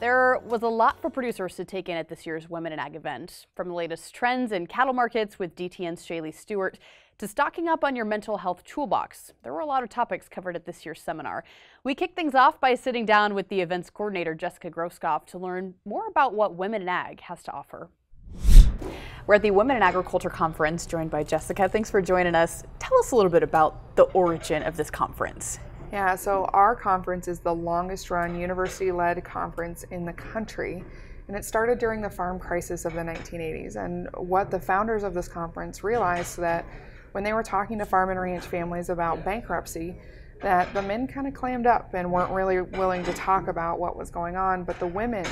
There was a lot for producers to take in at this year's Women in Ag event, from the latest trends in cattle markets with DTN's Shaylee Stewart to stocking up on your mental health toolbox. There were a lot of topics covered at this year's seminar. We kicked things off by sitting down with the event's coordinator, Jessica Groskopf, to learn more about what Women in Ag has to offer. We're at the Women in Agriculture Conference, joined by Jessica. Thanks for joining us. Tell us a little bit about the origin of this conference. Yeah, so our conference is the longest run university-led conference in the country, and it started during the farm crisis of the 1980s. And what the founders of this conference realized that when they were talking to farm and ranch families about bankruptcy, that the men kind of clammed up and weren't really willing to talk about what was going on, but the women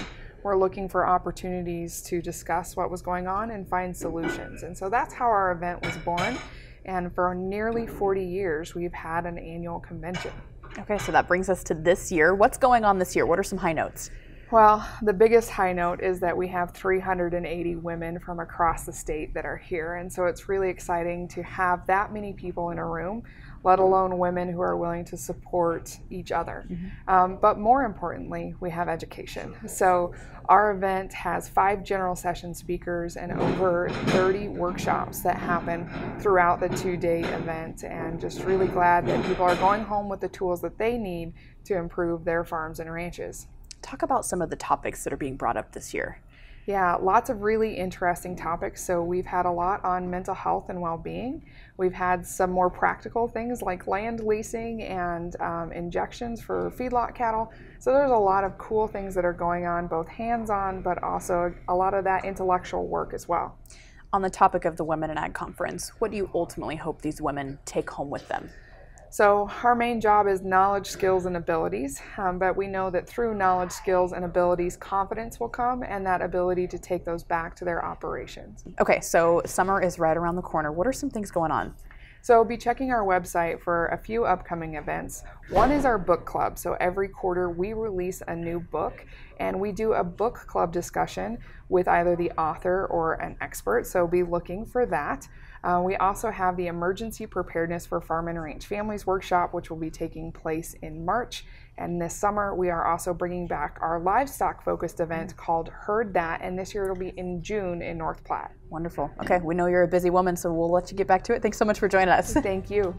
were looking for opportunities to discuss what was going on and find solutions. And so that's how our event was born. And for nearly 40 years, we've had an annual convention. Okay, so that brings us to this year. What's going on this year? What are some high notes? Well, the biggest high note is that we have 380 women from across the state that are here. And so it's really exciting to have that many people in a room, let alone women who are willing to support each other. But more importantly, we have education. So our event has 5 general session speakers and over 30 workshops that happen throughout the 2-day event, and just really glad that people are going home with the tools that they need to improve their farms and ranches. Talk about some of the topics that are being brought up this year. Yeah, lots of really interesting topics. So we've had a lot on mental health and well-being. We've had some more practical things like land leasing and injections for feedlot cattle. So there's a lot of cool things that are going on, both hands-on, but also a lot of that intellectual work as well. On the topic of the Women in Ag Conference, what do you ultimately hope these women take home with them? So our main job is knowledge, skills, and abilities, but we know that through knowledge, skills, and abilities, confidence will come, and that ability to take those back to their operations. Okay, so summer is right around the corner. What are some things going on? So be checking our website for a few upcoming events. One is our book club. So every quarter we release a new book, and we do a book club discussion with either the author or an expert, so be looking for that. We also have the Emergency Preparedness for Farm and Ranch Families workshop, which will be taking place in March. And this summer, we are also bringing back our livestock-focused event called Herd That, and this year it'll be in June in North Platte. Wonderful. Okay, we know you're a busy woman, so we'll let you get back to it. Thanks so much for joining us. Thank you.